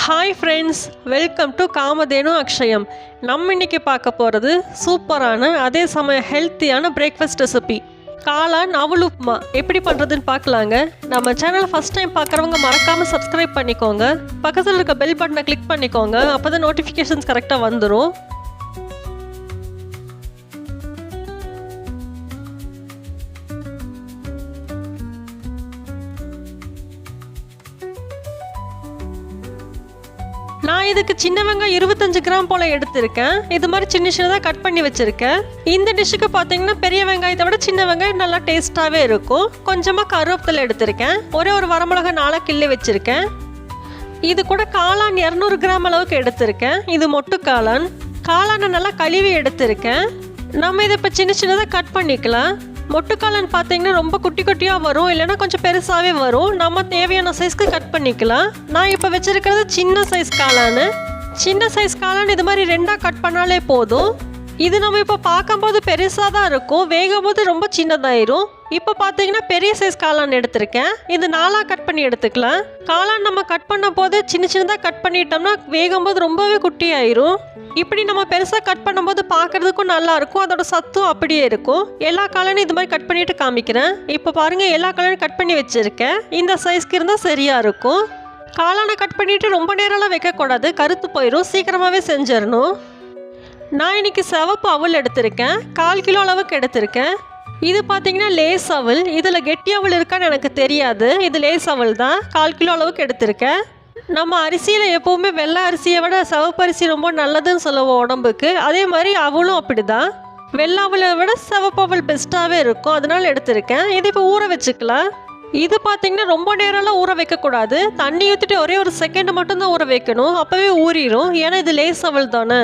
Hi friends, welcome to Kamadhenu Akshayam. நம்ம இன்றைக்கி பார்க்க போகிறது சூப்பரான அதே சமயம் ஹெல்த்தியான பிரேக்ஃபாஸ்ட் ரெசிபி காளான் அவல் உப்புமா எப்படி பண்ணுறதுன்னு பார்க்கலாங்க. நம்ம சேனலை ஃபஸ்ட் டைம் பார்க்குறவங்க மறக்காமல் சப்ஸ்கிரைப் பண்ணிக்கோங்க. பக்கத்தில் இருக்க பெல் பட்டனை கிளிக் பண்ணிக்கோங்க. அப்போ தான் நோட்டிஃபிகேஷன்ஸ் கரெக்டாக வந்துடும். நான் இதுக்கு சின்ன வெங்காயம் 25 கிராம் போல் எடுத்திருக்கேன். இது மாதிரி சின்ன சின்னதாக கட் பண்ணி வச்சுருக்கேன். இந்த டிஷ்ஷுக்கு பார்த்தீங்கன்னா பெரிய வெங்காயத்தை விட சின்ன வெங்காயம் நல்லா டேஸ்ட்டாகவே இருக்கும். கொஞ்சமாக கருவேப்பிலை எடுத்திருக்கேன். ஒரு வரமிளகா 4 கிள்ளி வச்சுருக்கேன். இது கூட காளான் 200 கிராம் அளவுக்கு எடுத்திருக்கேன். இது மொட்டு காளான். காளானை நல்லா கழுவி எடுத்திருக்கேன். நம்ம இதை இப்போ சின்ன சின்னதாக கட் பண்ணிக்கலாம். மொட்டுக்காளான் பார்த்தீங்கன்னா ரொம்ப குட்டி குட்டியாக வரும், இல்லைன்னா கொஞ்சம் பெருசாகவே வரும். நம்ம தேவையான சைஸ்க்கு கட் பண்ணிக்கலாம். நான் இப்போ வச்சுருக்கிறது சின்ன சைஸ் காளான். சின்ன சைஸ் காளான் இது மாதிரி 2ஆக கட் பண்ணாலே போதும். இது நம்ம இப்போ பார்க்கும்போது பெருசாக தான் இருக்கும், வேகும் போது ரொம்ப சின்னதாயிரும். இப்போ பார்த்தீங்கன்னா பெரிய சைஸ் காளான் எடுத்திருக்கேன். இது 4ஆக கட் பண்ணி எடுத்துக்கலாம். காளான் நம்ம கட் பண்ண போது சின்ன சின்னதாக கட் பண்ணிட்டோம்னா வேகும் போது ரொம்பவே குட்டி ஆயிரும். இப்படி நம்ம பெருசாக கட் பண்ணும்போது பார்க்குறதுக்கும் நல்லாயிருக்கும், அதோட சத்தும் அப்படியே இருக்கும். எல்லா காளானும் இது மாதிரி கட் பண்ணிவிட்டு காமிக்கிறேன். இப்போ பாருங்கள், எல்லா காளானும் கட் பண்ணி வச்சுருக்கேன். இந்த சைஸ்க்கு இருந்தால் சரியாக இருக்கும். காளானை கட் பண்ணிவிட்டு ரொம்ப நேரம்லாம் வைக்கக்கூடாது, கருத்து போயிடும். சீக்கிரமாகவே செஞ்சிடணும். நான் இன்றைக்கி சிவப்பு அவல் எடுத்திருக்கேன். 1/4 கிலோ அளவுக்கு எடுத்திருக்கேன். இது பார்த்தீங்கன்னா லேஸ் அவல். இதில் கெட்டி அவல் இருக்கான்னு எனக்கு தெரியாது. இது லேஸ் அவல் தான். 1/4 கிலோ அளவுக்கு எடுத்திருக்கேன். நம்ம அரிசியில் எப்போவுமே வெள்ளை அரிசியை விட சிவப்பு அரிசி ரொம்ப நல்லதுன்னு சொல்லுவோம் உடம்புக்கு. அதே மாதிரி அவலும் அப்படி தான். வெள்ளை அவலை விட சிவப்பு அவல் பெஸ்ட்டாகவே இருக்கும், அதனால எடுத்திருக்கேன். இது இப்போ ஊற வச்சுக்கலாம். இது பார்த்தீங்கன்னா ரொம்ப நேரம்லாம் ஊற வைக்கக்கூடாது. தண்ணி ஊற்றிட்டு ஒரே ஒரு செகண்ட் மட்டும்தான் ஊற வைக்கணும், அப்போவே ஊறிடும். ஏன்னா இது லேஸ் அவல் தானே.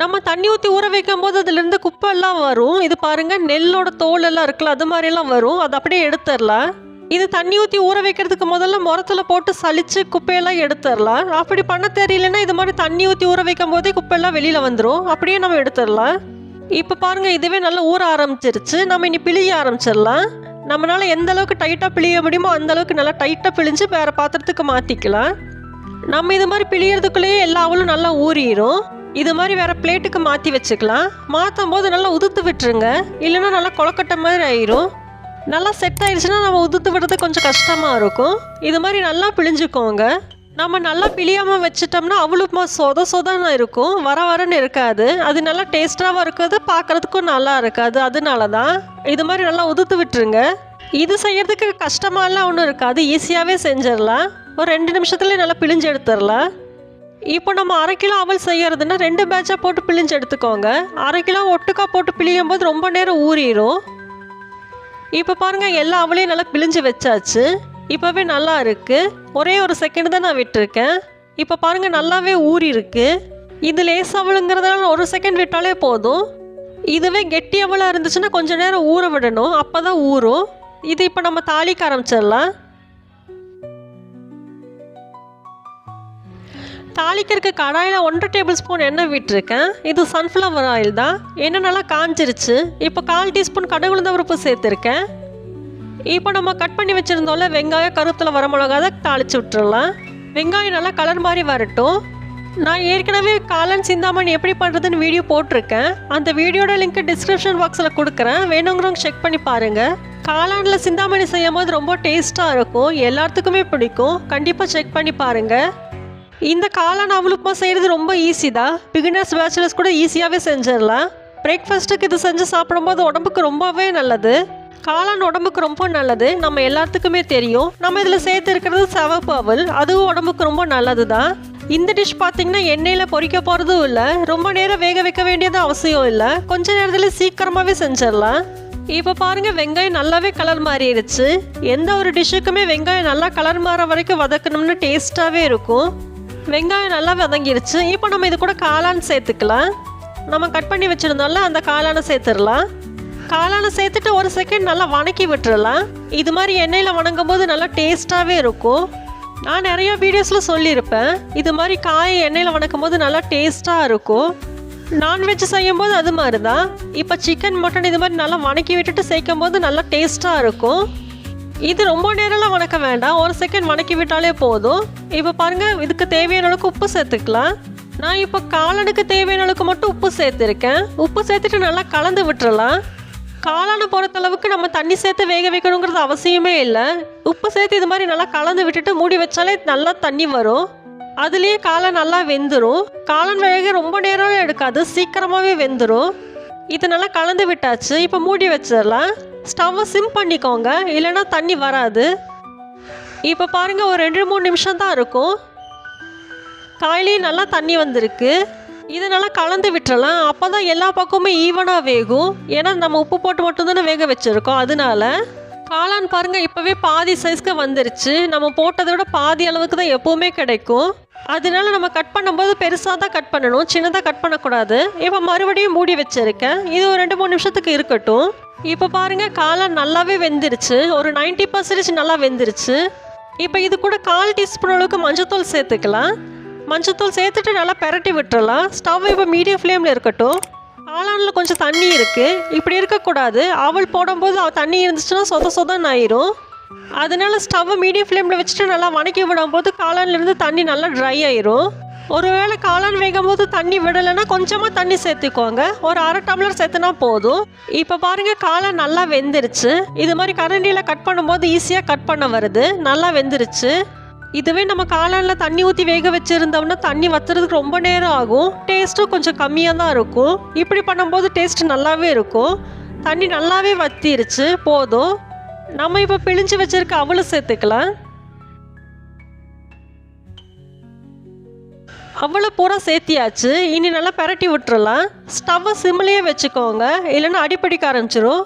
நம்ம தண்ணி ஊற்றி ஊற வைக்கும் போது அதுலேருந்து குப்பையெல்லாம் வரும். இது பாருங்கள், நெல்லோட தோல் எல்லாம் இருக்குல்ல, அது மாதிரிலாம் வரும். அது அப்படியே எடுத்துடலாம். இது தண்ணி ஊற்றி ஊற வைக்கிறதுக்கு முதல்ல முரத்தில் போட்டு சலிச்சு குப்பையெல்லாம் எடுத்துடலாம். அப்படி பண்ண தெரியலன்னா இது மாதிரி தண்ணி ஊற்றி ஊற வைக்கும் போதே குப்பையெல்லாம் வெளியில் வந்துடும். அப்படியே நம்ம எடுத்துடலாம். இப்போ பாருங்கள், இதுவே நல்லா ஊற ஆரம்பிச்சிருச்சு. நம்ம இனி பிழிய ஆரம்பிச்சிடலாம். நம்மளால் எந்த அளவுக்கு டைட்டாக பிழிய முடியுமோ அந்த அளவுக்கு நல்லா டைட்டாக பிழிஞ்சு வேறு பாத்திரத்துக்கு மாற்றிக்கலாம். நம்ம இது மாதிரி பிழியறதுக்குள்ளேயே எல்லா அவளும் நல்லா ஊறிடும். இது மாதிரி வேறு பிளேட்டுக்கு மாற்றி வச்சுக்கலாம். மாற்றும் போது நல்லா உதுத்து விட்டுருங்க, இல்லைன்னா நல்லா கொலக்கட்டை மாதிரி ஆயிரும். நல்லா செட் ஆயிடுச்சுன்னா நம்ம உதுத்து விடுறது கொஞ்சம் கஷ்டமாக இருக்கும். இது மாதிரி நல்லா பிழிஞ்சுக்கோங்க. நம்ம நல்லா பிழியாமல் வச்சிட்டோம்னா அவளுமா சொதான்னு இருக்கும், வரன்னு இருக்காது. அது நல்லா டேஸ்ட்டாகவும் இருக்காது, பார்க்குறதுக்கும் நல்லா இருக்காது. அதனால தான் இது மாதிரி நல்லா உதுத்து விட்டுருங்க. இது செய்யறதுக்கு கஷ்டமாலாம் ஒன்றும் இருக்காது, ஈஸியாகவே செஞ்சிடலாம். ஒரு 2 நிமிஷத்துலேயே நல்லா பிழிஞ்சு எடுத்துடலாம். இப்போ நம்ம 1/2 கிலோ அவல் செய்யறதுன்னா 2 பேட்சாக போட்டு பிழிஞ்சு எடுத்துக்கோங்க. 1/2 கிலோ ஒட்டுக்கா போட்டு பிழியும் போது ரொம்ப நேரம் ஊறிடும். இப்போ பாருங்கள், எல்லா அவளையும் நல்லா பிழிஞ்சு வச்சாச்சு. இப்போவே நல்லா இருக்குது. ஒரே ஒரு செகண்ட் தான் நான் விட்டுருக்கேன். இப்போ பாருங்கள், நல்லாவே ஊறி இருக்கு. இது லேஸ் அவளுங்கிறதுனால 1 செகண்ட் விட்டாலே போதும். இதுவே கெட்டி அவளாக இருந்துச்சுன்னா கொஞ்சம் நேரம் ஊற விடணும், அப்போ தான் ஊறும். இது இப்போ நம்ம தாளிக்க ஆரம்பிச்சிடலாம். தாளிக்கிறதுக்கு கடாயில் 1 டேபிள் ஸ்பூன் எண்ணெய் விட்டுருக்கேன். இது சன்ஃப்ளவர் ஆயில் தான். எண்ணெய் நல்லா காஞ்சிருச்சு. இப்போ 1/4 டீஸ்பூன் கடுகு உளுந்தம் பருப்பு சேர்த்துருக்கேன். இப்போ நம்ம கட் பண்ணி வச்சுருந்தோம்ல வெங்காயம், கருவேப்பிலை, வரமிளகாய் தான் தாளித்து விட்டுறலாம். வெங்காயம் நல்லா கலர் மாதிரி வரட்டும். நான் ஏற்கனவே காளான் சிந்தாமணி எப்படி பண்ணுறதுன்னு வீடியோ போட்டிருக்கேன். அந்த வீடியோட லிங்க் டிஸ்கிரிப்ஷன் பாக்ஸில் கொடுக்குறேன், வேணுங்கிறவங்க செக் பண்ணி பாருங்கள். காளானில் சிந்தாமணி செய்யும் போது ரொம்ப டேஸ்ட்டாக இருக்கும், எல்லாத்துக்குமே பிடிக்கும். கண்டிப்பாக செக் பண்ணி பாருங்கள். இந்த காளான் அவல் உப்புமா செய்கிறது ரொம்ப ஈஸி தான். பிகினர்ஸ், பேச்சுலர்ஸ் கூட ஈஸியாகவே செஞ்சிடலாம். பிரேக்ஃபாஸ்ட்டுக்கு இது செஞ்சு சாப்பிடும்போது உடம்புக்கு ரொம்பவே நல்லது. காளான் உடம்புக்கு ரொம்ப நல்லது, நம்ம எல்லாத்துக்குமே தெரியும். நம்ம இதில் சேர்த்துருக்கிறது சிவப்பு அவல், அதுவும் உடம்புக்கு ரொம்ப நல்லது தான். இந்த டிஷ் பார்த்திங்கன்னா எண்ணெயில் பொரிக்க போகிறதும் இல்லை, ரொம்ப நேரம் வேக வைக்க வேண்டியது அவசியம் இல்லை. கொஞ்ச நேரத்தில் சீக்கிரமாகவே செஞ்சிடலாம். இப்போ பாருங்கள், வெங்காயம் நல்லாவே கலர் மாறிடுச்சு. எந்த ஒரு டிஷ்ஷுக்குமே வெங்காயம் நல்லா கலர் மாற வரைக்கும் வதக்கணும்னு டேஸ்ட்டாகவே இருக்கும். வெங்காயம் நல்லா வதங்கிருச்சு. இப்போ நம்ம இது கூட காளான் சேர்த்துக்கலாம். நம்ம கட் பண்ணி வச்சுருந்தோம்ல, அந்த காளானை சேர்த்துடலாம். காளானை சேர்த்துட்டு 1 செகண்ட் நல்லா வணக்கி விட்டுறலாம். இது மாதிரி எண்ணெயில் வணங்கும் போது நல்லா டேஸ்ட்டாகவே இருக்கும். நான் நிறைய வீடியோஸில் சொல்லியிருப்பேன், இது மாதிரி காயை எண்ணெயில் வணக்கும் போது நல்லா டேஸ்ட்டாக இருக்கும். நான்வெஜ் செய்யும் போது அது மாதிரி தான். இப்போ சிக்கன், மட்டன் இது மாதிரி நல்லா வணக்கி விட்டுட்டு சேர்க்கும் போது நல்லா டேஸ்ட்டாக இருக்கும். இது ரொம்ப நேரம்லாம் வணக்க வேண்டாம், 1 செகண்ட் வணக்கி விட்டாலே போதும். இப்போ பாருங்கள், இதுக்கு தேவையான அளவுக்கு உப்பு சேர்த்துக்கலாம். நான் இப்போ காளானுக்கு தேவையான அளவுக்கு மட்டும் உப்பு சேர்த்துருக்கேன். உப்பு சேர்த்துட்டு நல்லா கலந்து விட்டுறலாம். காளானை பொறுத்தளவுக்கு நம்ம தண்ணி சேர்த்து வேக வைக்கணுங்கிறது அவசியமே இல்லை. உப்பு சேர்த்து இது மாதிரி நல்லா கலந்து விட்டுட்டு மூடி வச்சாலே நல்லா தண்ணி வரும். அதுலேயே காளான் நல்லா வெந்துடும். காளான் வேக ரொம்ப நேரம் எடுக்காது, சீக்கிரமாகவே வெந்துடும். இது நல்லா கலந்து விட்டாச்சு. இப்போ மூடி வச்சிடலாம். ஸ்டவ்வை சிம் பண்ணிக்கோங்க, இல்லைன்னா தண்ணி வராது. இப்போ பாருங்கள், ஒரு 2-3 நிமிஷம் தான் இருக்கும். காயிலையும் நல்லா தண்ணி வந்திருக்கு. இதை நல்லா கலந்து விட்டுறலாம். அப்போ தான் எல்லா பக்கமுமே ஈவனாக வேகும். ஏன்னா நம்ம உப்பு போட்டு மட்டும்தானே வேக வச்சுருக்கோம். அதனால காளான் பாருங்கள் இப்போவே பாதி சைஸ்க்கு வந்துருச்சு. நம்ம போட்டதை விட பாதி அளவுக்கு தான் எப்போவுமே கிடைக்கும். அதனால நம்ம கட் பண்ணும்போது பெருசாக தான் கட் பண்ணணும், சின்னதாக கட் பண்ணக்கூடாது. இப்போ மறுபடியும் மூடி வச்சுருக்கேன். இது ஒரு 2-3 நிமிஷத்துக்கு இருக்கட்டும். இப்போ பாருங்கள், காளான் நல்லாவே வெந்துருச்சு. ஒரு 90% நல்லா வெந்துருச்சு. இப்போ இது கூட 1/4 டீஸ்பூன் அளவுக்கு மஞ்சத்தூள் சேர்த்துக்கலாம். மஞ்சத்தூள் சேர்த்துட்டு நல்லா பெரட்டி விட்டுறலாம். ஸ்டவ் இப்போ மீடியம் ஃப்ளேமில் இருக்கட்டும். காளானில் கொஞ்சம் தண்ணி இருக்குது, இப்படி இருக்கக்கூடாது. அவல் போடும்போது தண்ணி இருந்துச்சுன்னா சொதன்னு ஆயிரும். அதனால ஸ்டவ்வை மீடியம் ஃப்ளேமில் வச்சுட்டு நல்லா வணக்கி விடும்போது காளான்லேருந்து தண்ணி நல்லா ட்ரை ஆயிரும். ஒருவேளை காளான் வேகும் போது தண்ணி விடலைன்னா கொஞ்சமாக தண்ணி சேர்த்துக்கோங்க. ஒரு 1/2 டம்ளர் சேர்த்துனா போதும். இப்போ பாருங்கள், காளான் நல்லா வெந்துருச்சு. இது மாதிரி கரண்டியில் கட் பண்ணும்போது ஈஸியாக கட் பண்ண வருது. நல்லா வெந்துருச்சு. இதுவே நம்ம காளானில் தண்ணி ஊற்றி வேக வச்சுருந்தோம்னா தண்ணி வத்துறதுக்கு ரொம்ப நேரம் ஆகும். டேஸ்ட்டும் கொஞ்சம் கம்மியாக தான் இருக்கும். இப்படி பண்ணும்போது டேஸ்ட் நல்லாவே இருக்கும். தண்ணி நல்லாவே வத்திருச்சு, போதும். நம்ம இப்போ பிழிஞ்சு வச்சிருக்க அவலை சேர்த்துக்கலாம். அவளை பூரா சேர்த்தியாச்சு. இனி நல்லா பெரட்டி விட்டுறலாம். ஸ்டவ்வை சிம்லேயே வச்சுக்கோங்க, இல்லைன்னா அடிப்பிடிக்க ஆரம்பிச்சிடும்.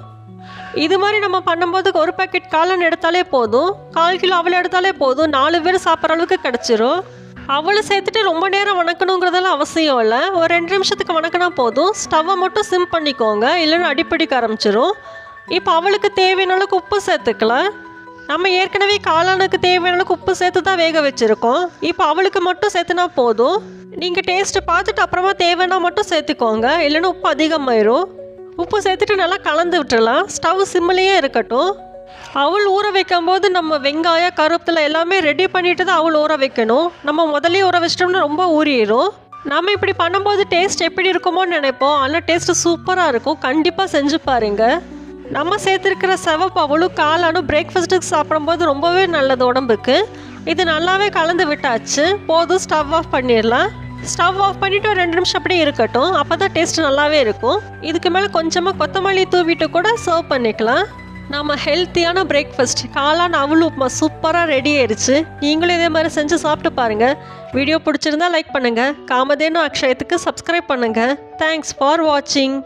இது மாதிரி நம்ம பண்ணும்போது ஒரு பேக்கெட் காளான் எடுத்தாலே போதும், 1/4 கிலோ அவளை எடுத்தாலே போதும். 4 பேர் சாப்பிட்ற அளவுக்கு கிடச்சிரும். அவளை சேர்த்துட்டு ரொம்ப நேரம் வணக்கணுங்கிறதெல்லாம் அவசியம் இல்லை. ஒரு 2 நிமிஷத்துக்கு வணக்கினா போதும். ஸ்டவ்வை மட்டும் சிம் பண்ணிக்கோங்க, இல்லைன்னா அடிப்பிடிக்க ஆரம்பிச்சிடும். இப்போ அவளுக்கு தேவையான அளவுக்கு உப்பு சேர்த்துக்கலாம். நம்ம ஏற்கனவே காளானுக்கு தேவையான அளவுக்கு உப்பு சேர்த்து தான் வேக வச்சுருக்கோம். இப்போ அவளுக்கு மட்டும் சேர்த்துனா போதும். நீங்கள் டேஸ்ட்டு பார்த்துட்டு அப்புறமா தேவைன்னா மட்டும் சேர்த்துக்கோங்க, இல்லைன்னா உப்பு அதிகமாயிரும். உப்பு சேர்த்துட்டு நல்லா கலந்து விட்டுறலாம். ஸ்டவ் சிம்மிலேயே இருக்கட்டும். அவள் ஊற வைக்கும் போது நம்ம வெங்காயம், கருவேப்பிலை எல்லாமே ரெடி பண்ணிட்டு தான் அவள் ஊற வைக்கணும். நம்ம முதலே ஊற வச்சிட்டோம்னா ரொம்ப ஊறிடும். நம்ம இப்படி பண்ணும்போது டேஸ்ட் எப்படி இருக்குமோன்னு நினைப்போம், ஆனால் டேஸ்ட்டு சூப்பராக இருக்கும். கண்டிப்பாக செஞ்சு பாருங்கள். நம்ம சேர்த்துருக்கிற சிவப்பு அவளும் காளானும் பிரேக்ஃபாஸ்ட்டுக்கு சாப்பிடும்போது ரொம்பவே நல்லது உடம்புக்கு. இது நல்லாவே கலந்து விட்டாச்சு, போதும். ஸ்டவ் ஆஃப் பண்ணிடலாம். ஸ்டவ் ஆஃப் பண்ணிவிட்டு ஒரு 2 நிமிஷம் அப்படியே இருக்கட்டும். அப்போ தான் டேஸ்ட் நல்லாவே இருக்கும். இதுக்கு மேலே கொஞ்சமாக கொத்தமல்லி தூவிட்டு கூட சர்வ் பண்ணிக்கலாம். நம்ம ஹெல்த்தியான பிரேக்ஃபாஸ்ட் காளான் அவல் உப்புமா சூப்பராக ரெடி ஆயிடுச்சு. நீங்களும் இதே மாதிரி செஞ்சு சாப்பிட்டு பாருங்கள். வீடியோ பிடிச்சிருந்தா லைக் பண்ணுங்கள். காமதேனு அக்ஷயத்துக்கு சப்ஸ்கிரைப் பண்ணுங்கள். தேங்க்ஸ் ஃபார் வாட்சிங்.